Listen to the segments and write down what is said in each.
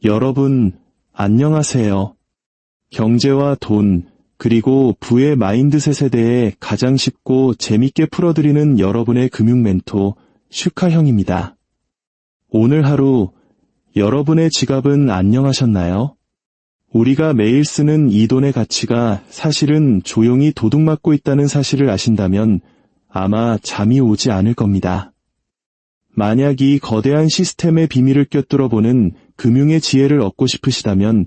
여러분, 안녕하세요. 경제와 돈, 그리고 부의 마인드셋에 대해 가장 쉽고 재밌게 풀어드리는 여러분의 금융 멘토, 슈카형입니다. 오늘 하루, 여러분의 지갑은 안녕하셨나요? 우리가 매일 쓰는 이 돈의 가치가 사실은 조용히 도둑맞고 있다는 사실을 아신다면 아마 잠이 오지 않을 겁니다. 만약 이 거대한 시스템의 비밀을 꿰뚫어보는 금융의 지혜를 얻고 싶으시다면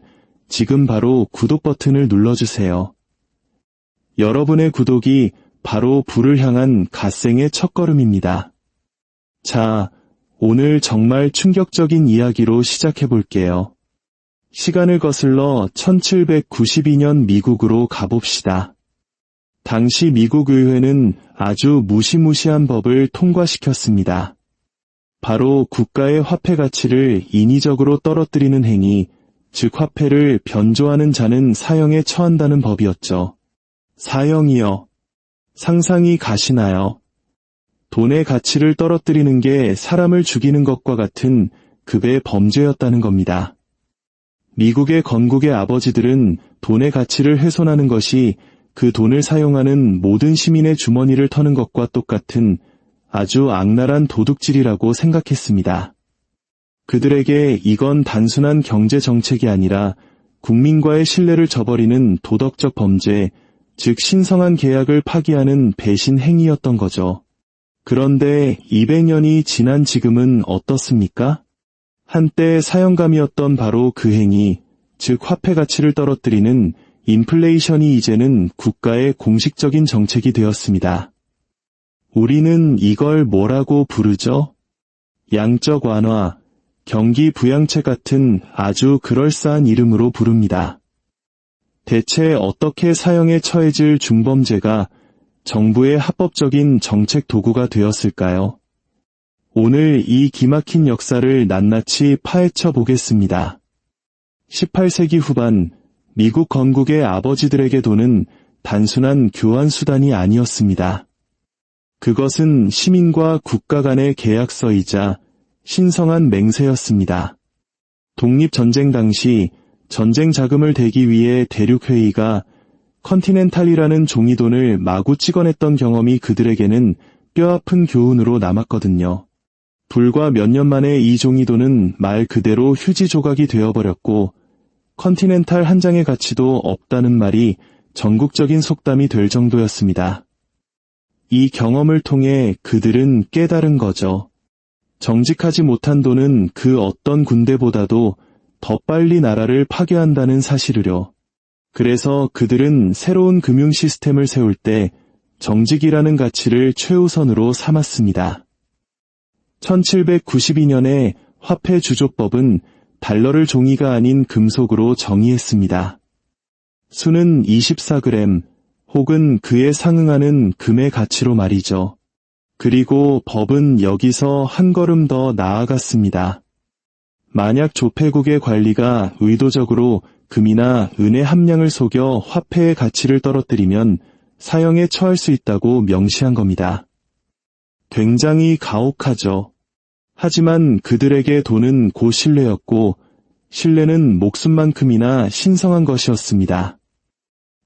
지금 바로 구독 버튼을 눌러주세요. 여러분의 구독이 바로 부를 향한 갓생의 첫걸음입니다. 자, 오늘 정말 충격적인 이야기로 시작해볼게요. 시간을 거슬러 1792년 미국으로 가봅시다. 당시 미국 의회는 아주 무시무시한 법을 통과시켰습니다. 바로 국가의 화폐 가치를 인위적으로 떨어뜨리는 행위, 즉 화폐를 변조하는 자는 사형에 처한다는 법이었죠. 사형이요. 상상이 가시나요? 돈의 가치를 떨어뜨리는 게 사람을 죽이는 것과 같은 급의 범죄였다는 겁니다. 미국의 건국의 아버지들은 돈의 가치를 훼손하는 것이 그 돈을 사용하는 모든 시민의 주머니를 터는 것과 똑같은 아주 악랄한 도둑질이라고 생각했습니다. 그들에게 이건 단순한 경제 정책이 아니라 국민과의 신뢰를 저버리는 도덕적 범죄, 즉 신성한 계약을 파기하는 배신 행위였던 거죠. 그런데 200년이 지난 지금은 어떻습니까? 한때 사형감이었던 바로 그 행위, 즉 화폐 가치를 떨어뜨리는 인플레이션이 이제는 국가의 공식적인 정책이 되었습니다. 우리는 이걸 뭐라고 부르죠? 양적 완화, 경기 부양책 같은 아주 그럴싸한 이름으로 부릅니다. 대체 어떻게 사형에 처해질 중범죄가 정부의 합법적인 정책 도구가 되었을까요? 오늘 이 기막힌 역사를 낱낱이 파헤쳐 보겠습니다. 18세기 후반, 미국 건국의 아버지들에게 돈은 단순한 교환 수단이 아니었습니다. 그것은 시민과 국가 간의 계약서이자 신성한 맹세였습니다. 독립전쟁 당시 전쟁 자금을 대기 위해 대륙회의가 컨티넨탈이라는 종이돈을 마구 찍어냈던 경험이 그들에게는 뼈아픈 교훈으로 남았거든요. 불과 몇 년 만에 이 종이돈은 말 그대로 휴지 조각이 되어버렸고 컨티넨탈 한 장의 가치도 없다는 말이 전국적인 속담이 될 정도였습니다. 이 경험을 통해 그들은 깨달은 거죠. 정직하지 못한 돈은 그 어떤 군대보다도 더 빨리 나라를 파괴한다는 사실을요. 그래서 그들은 새로운 금융 시스템을 세울 때 정직이라는 가치를 최우선으로 삼았습니다. 1792년에 화폐 주조법은 달러를 종이가 아닌 금속으로 정의했습니다. 수는 24g 혹은 그에 상응하는 금의 가치로 말이죠. 그리고 법은 여기서 한 걸음 더 나아갔습니다. 만약 조폐국의 관리가 의도적으로 금이나 은의 함량을 속여 화폐의 가치를 떨어뜨리면 사형에 처할 수 있다고 명시한 겁니다. 굉장히 가혹하죠. 하지만 그들에게 돈은 곧 신뢰였고 신뢰는 목숨만큼이나 신성한 것이었습니다.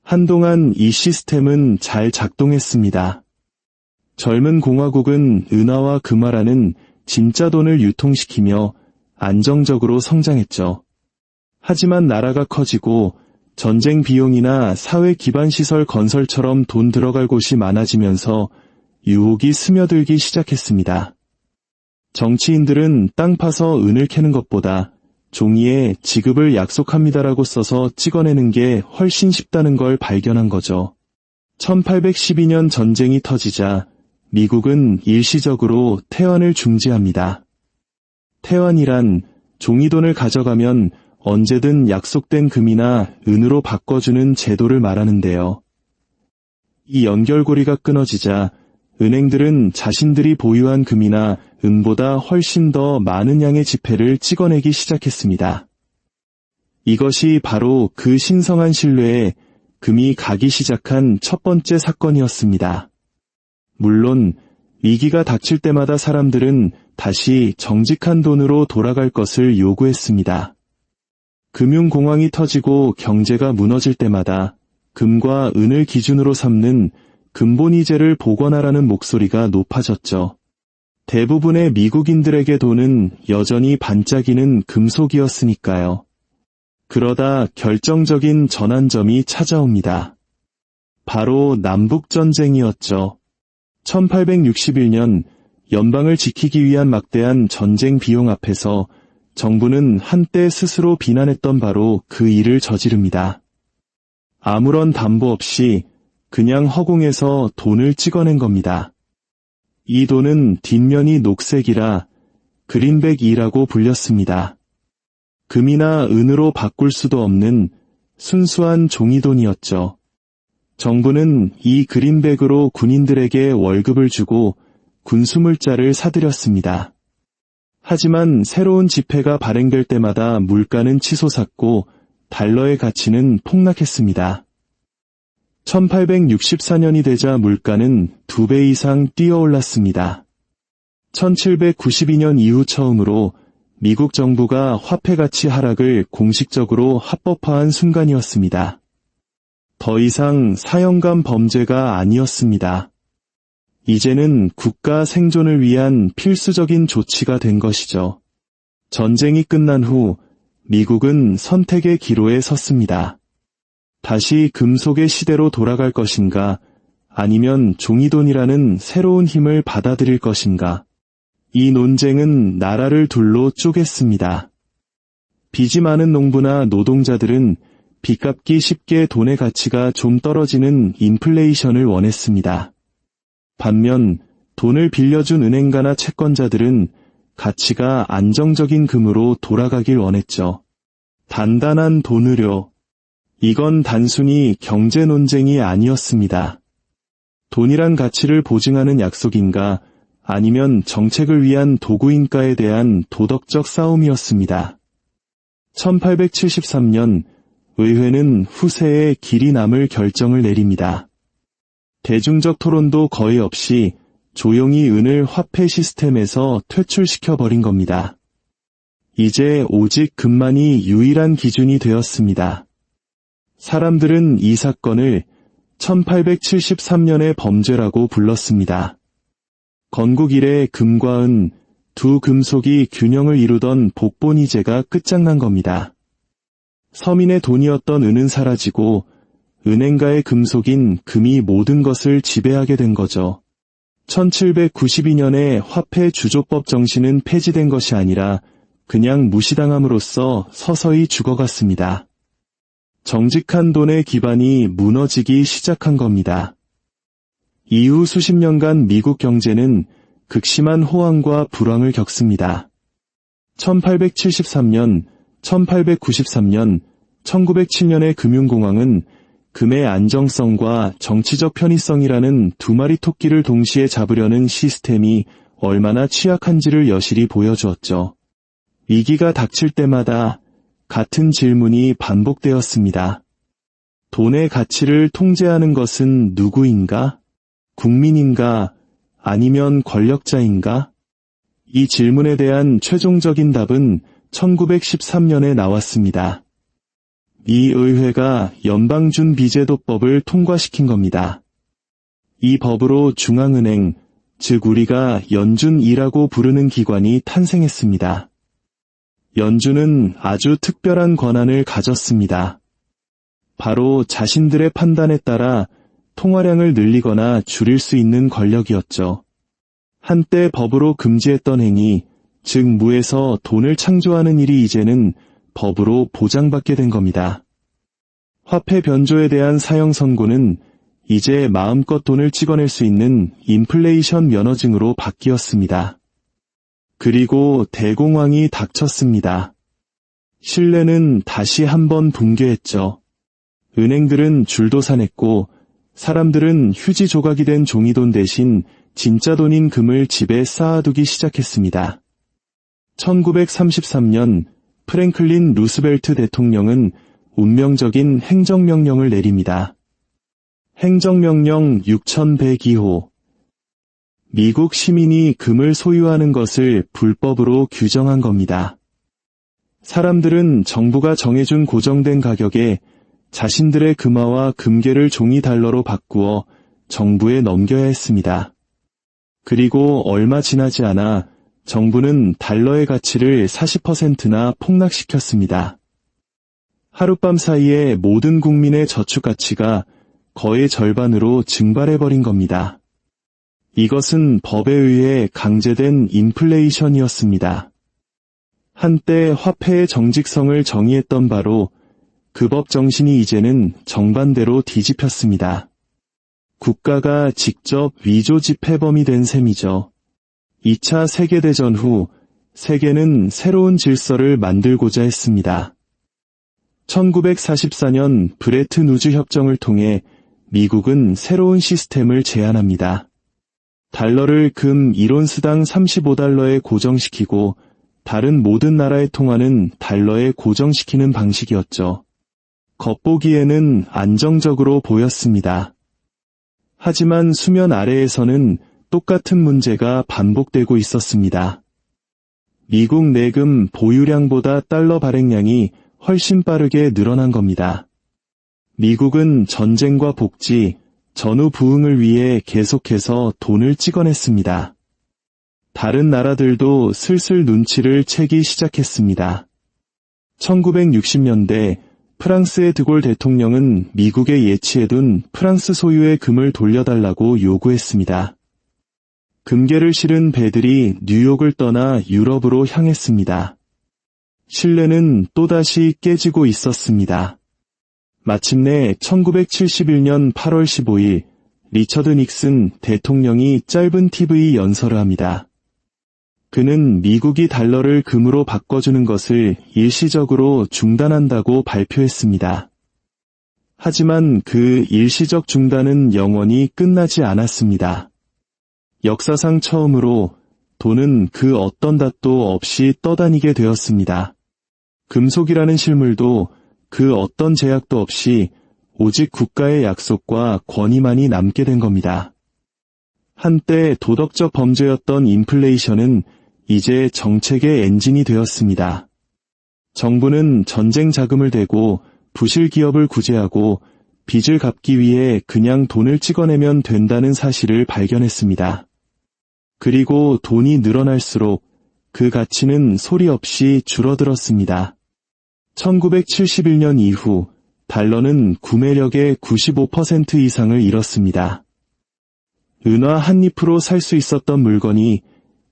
한동안 이 시스템은 잘 작동했습니다. 젊은 공화국은 은화와 금화라는 진짜 돈을 유통시키며 안정적으로 성장했죠. 하지만 나라가 커지고 전쟁 비용이나 사회 기반 시설 건설처럼 돈 들어갈 곳이 많아지면서 유혹이 스며들기 시작했습니다. 정치인들은 땅 파서 은을 캐는 것보다 종이에 지급을 약속합니다라고 써서 찍어내는 게 훨씬 쉽다는 걸 발견한 거죠. 1812년 전쟁이 터지자 미국은 일시적으로 태환을 중지합니다. 태환이란 종이돈을 가져가면 언제든 약속된 금이나 은으로 바꿔주는 제도를 말하는데요. 이 연결고리가 끊어지자 은행들은 자신들이 보유한 금이나 은보다 훨씬 더 많은 양의 지폐를 찍어내기 시작했습니다. 이것이 바로 그 신성한 신뢰에 금이 가기 시작한 첫 번째 사건이었습니다. 물론 위기가 닥칠 때마다 사람들은 다시 정직한 돈으로 돌아갈 것을 요구했습니다. 금융공황이 터지고 경제가 무너질 때마다 금과 은을 기준으로 삼는 금본위제를 복원하라는 목소리가 높아졌죠. 대부분의 미국인들에게 돈은 여전히 반짝이는 금속이었으니까요. 그러다 결정적인 전환점이 찾아옵니다. 바로 남북전쟁이었죠. 1861년 연방을 지키기 위한 막대한 전쟁 비용 앞에서 정부는 한때 스스로 비난했던 바로 그 일을 저지릅니다. 아무런 담보 없이 그냥 허공에서 돈을 찍어낸 겁니다. 이 돈은 뒷면이 녹색이라 그린백이라고 불렸습니다. 금이나 은으로 바꿀 수도 없는 순수한 종이돈이었죠. 정부는 이 그린백으로 군인들에게 월급을 주고 군수물자를 사들였습니다. 하지만 새로운 지폐가 발행될 때마다 물가는 치솟았고 달러의 가치는 폭락했습니다. 1864년이 되자 물가는 2배 이상 뛰어올랐습니다. 1792년 이후 처음으로 미국 정부가 화폐 가치 하락을 공식적으로 합법화한 순간이었습니다. 더 이상 사형감 범죄가 아니었습니다. 이제는 국가 생존을 위한 필수적인 조치가 된 것이죠. 전쟁이 끝난 후 미국은 선택의 기로에 섰습니다. 다시 금속의 시대로 돌아갈 것인가, 아니면 종이돈이라는 새로운 힘을 받아들일 것인가. 이 논쟁은 나라를 둘로 쪼갰습니다. 빚이 많은 농부나 노동자들은 빚 갚기 쉽게 돈의 가치가 좀 떨어지는 인플레이션을 원했습니다. 반면 돈을 빌려준 은행가나 채권자들은 가치가 안정적인 금으로 돌아가길 원했죠. 단단한 돈으로. 이건 단순히 경제 논쟁이 아니었습니다. 돈이란 가치를 보증하는 약속인가, 아니면 정책을 위한 도구인가에 대한 도덕적 싸움이었습니다. 1873년 의회는 후세에 길이 남을 결정을 내립니다. 대중적 토론도 거의 없이 조용히 은을 화폐 시스템에서 퇴출시켜버린 겁니다. 이제 오직 금만이 유일한 기준이 되었습니다. 사람들은 이 사건을 1873년의 범죄라고 불렀습니다. 건국 이래 금과 은, 두 금속이 균형을 이루던 복본위제가 끝장난 겁니다. 서민의 돈이었던 은은 사라지고 은행가의 금속인 금이 모든 것을 지배하게 된 거죠. 1792년에 화폐 주조법 정신은 폐지된 것이 아니라 그냥 무시당함으로써 서서히 죽어갔습니다. 정직한 돈의 기반이 무너지기 시작한 겁니다. 이후 수십 년간 미국 경제는 극심한 호황과 불황을 겪습니다. 1873년, 1893년, 1907년의 금융공황은 금의 안정성과 정치적 편의성이라는 두 마리 토끼를 동시에 잡으려는 시스템이 얼마나 취약한지를 여실히 보여주었죠. 위기가 닥칠 때마다 같은 질문이 반복되었습니다. 돈의 가치를 통제하는 것은 누구인가? 국민인가? 아니면 권력자인가? 이 질문에 대한 최종적인 답은 1913년에 나왔습니다. 이 의회가 연방준비제도법을 통과시킨 겁니다. 이 법으로 중앙은행, 즉 우리가 연준이라고 부르는 기관이 탄생했습니다. 연준은 아주 특별한 권한을 가졌습니다. 바로 자신들의 판단에 따라 통화량을 늘리거나 줄일 수 있는 권력이었죠. 한때 법으로 금지했던 행위, 즉 무에서 돈을 창조하는 일이 이제는 법으로 보장받게 된 겁니다. 화폐 변조에 대한 사형 선고는 이제 마음껏 돈을 찍어낼 수 있는 인플레이션 면허증으로 바뀌었습니다. 그리고 대공황이 닥쳤습니다. 신뢰는 다시 한번 붕괴했죠. 은행들은 줄도산했고 사람들은 휴지 조각이 된 종이돈 대신 진짜 돈인 금을 집에 쌓아두기 시작했습니다. 1933년 프랭클린 루스벨트 대통령은 운명적인 행정명령을 내립니다. 행정명령 6102호. 미국 시민이 금을 소유하는 것을 불법으로 규정한 겁니다. 사람들은 정부가 정해준 고정된 가격에 자신들의 금화와 금괴를 종이 달러로 바꾸어 정부에 넘겨야 했습니다. 그리고 얼마 지나지 않아 정부는 달러의 가치를 40%나 폭락시켰습니다. 하룻밤 사이에 모든 국민의 저축 가치가 거의 절반으로 증발해버린 겁니다. 이것은 법에 의해 강제된 인플레이션이었습니다. 한때 화폐의 정직성을 정의했던 바로 그 법 정신이 이제는 정반대로 뒤집혔습니다. 국가가 직접 위조 지폐범이 된 셈이죠. 2차 세계대전 후 세계는 새로운 질서를 만들고자 했습니다. 1944년 브레튼 우즈 협정을 통해 미국은 새로운 시스템을 제안합니다. 달러를 금 1온스당 35달러에 고정시키고 다른 모든 나라의 통화는 달러에 고정시키는 방식이었죠. 겉보기에는 안정적으로 보였습니다. 하지만 수면 아래에서는 똑같은 문제가 반복되고 있었습니다. 미국 내금 보유량보다 달러 발행량이 훨씬 빠르게 늘어난 겁니다. 미국은 전쟁과 복지, 전후 부흥을 위해 계속해서 돈을 찍어냈습니다. 다른 나라들도 슬슬 눈치를 채기 시작했습니다. 1960년대 프랑스의 드골 대통령은 미국에 예치해둔 프랑스 소유의 금을 돌려달라고 요구했습니다. 금괴를 실은 배들이 뉴욕을 떠나 유럽으로 향했습니다. 신뢰는 또다시 깨지고 있었습니다. 마침내 1971년 8월 15일 리처드 닉슨 대통령이 짧은 TV 연설을 합니다. 그는 미국이 달러를 금으로 바꿔주는 것을 일시적으로 중단한다고 발표했습니다. 하지만 그 일시적 중단은 영원히 끝나지 않았습니다. 역사상 처음으로 돈은 그 어떤 닷도 없이 떠다니게 되었습니다. 금속이라는 실물도 그 어떤 제약도 없이 오직 국가의 약속과 권위만이 남게 된 겁니다. 한때 도덕적 범죄였던 인플레이션은 이제 정책의 엔진이 되었습니다. 정부는 전쟁 자금을 대고 부실 기업을 구제하고 빚을 갚기 위해 그냥 돈을 찍어내면 된다는 사실을 발견했습니다. 그리고 돈이 늘어날수록 그 가치는 소리 없이 줄어들었습니다. 1971년 이후 달러는 구매력의 95% 이상을 잃었습니다. 은화 한 잎으로 살 수 있었던 물건이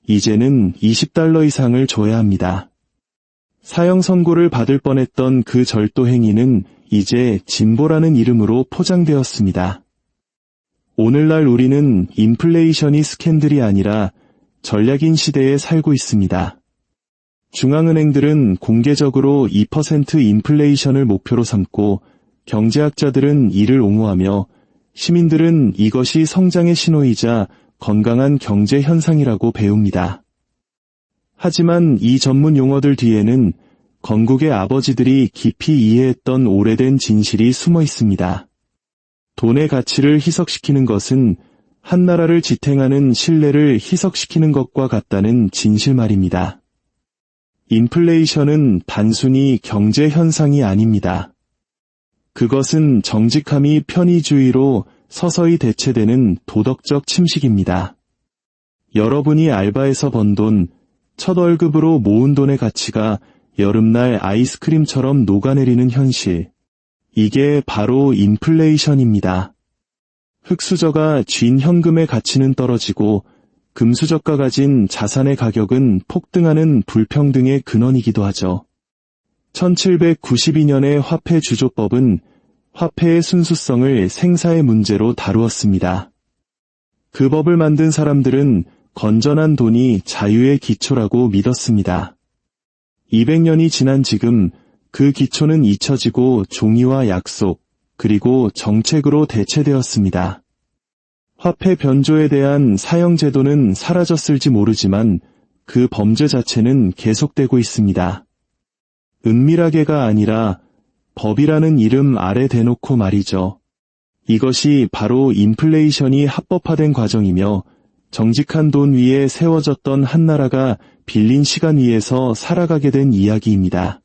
이제는 20달러 이상을 줘야 합니다. 사형 선고를 받을 뻔했던 그 절도 행위는 이제 진보라는 이름으로 포장되었습니다. 오늘날 우리는 인플레이션이 스캔들이 아니라 전략인 시대에 살고 있습니다. 중앙은행들은 공개적으로 2% 인플레이션을 목표로 삼고 경제학자들은 이를 옹호하며 시민들은 이것이 성장의 신호이자 건강한 경제 현상이라고 배웁니다. 하지만 이 전문 용어들 뒤에는 건국의 아버지들이 깊이 이해했던 오래된 진실이 숨어 있습니다. 돈의 가치를 희석시키는 것은 한 나라를 지탱하는 신뢰를 희석시키는 것과 같다는 진실 말입니다. 인플레이션은 단순히 경제 현상이 아닙니다. 그것은 정직함이 편의주의로 서서히 대체되는 도덕적 침식입니다. 여러분이 알바에서 번 돈, 첫 월급으로 모은 돈의 가치가 여름날 아이스크림처럼 녹아내리는 현실. 이게 바로 인플레이션입니다. 흑수저가 쥔 현금의 가치는 떨어지고 금수저가 가진 자산의 가격은 폭등하는 불평등의 근원이기도 하죠. 1792년의 화폐 주조법은 화폐의 순수성을 생사의 문제로 다루었습니다. 그 법을 만든 사람들은 건전한 돈이 자유의 기초라고 믿었습니다. 200년이 지난 지금 그 기초는 잊혀지고 종이와 약속, 그리고 정책으로 대체되었습니다. 화폐 변조에 대한 사형 제도는 사라졌을지 모르지만 그 범죄 자체는 계속되고 있습니다. 은밀하게가 아니라 법이라는 이름 아래 대놓고 말이죠. 이것이 바로 인플레이션이 합법화된 과정이며 정직한 돈 위에 세워졌던 한 나라가 빌린 시간 위에서 살아가게 된 이야기입니다.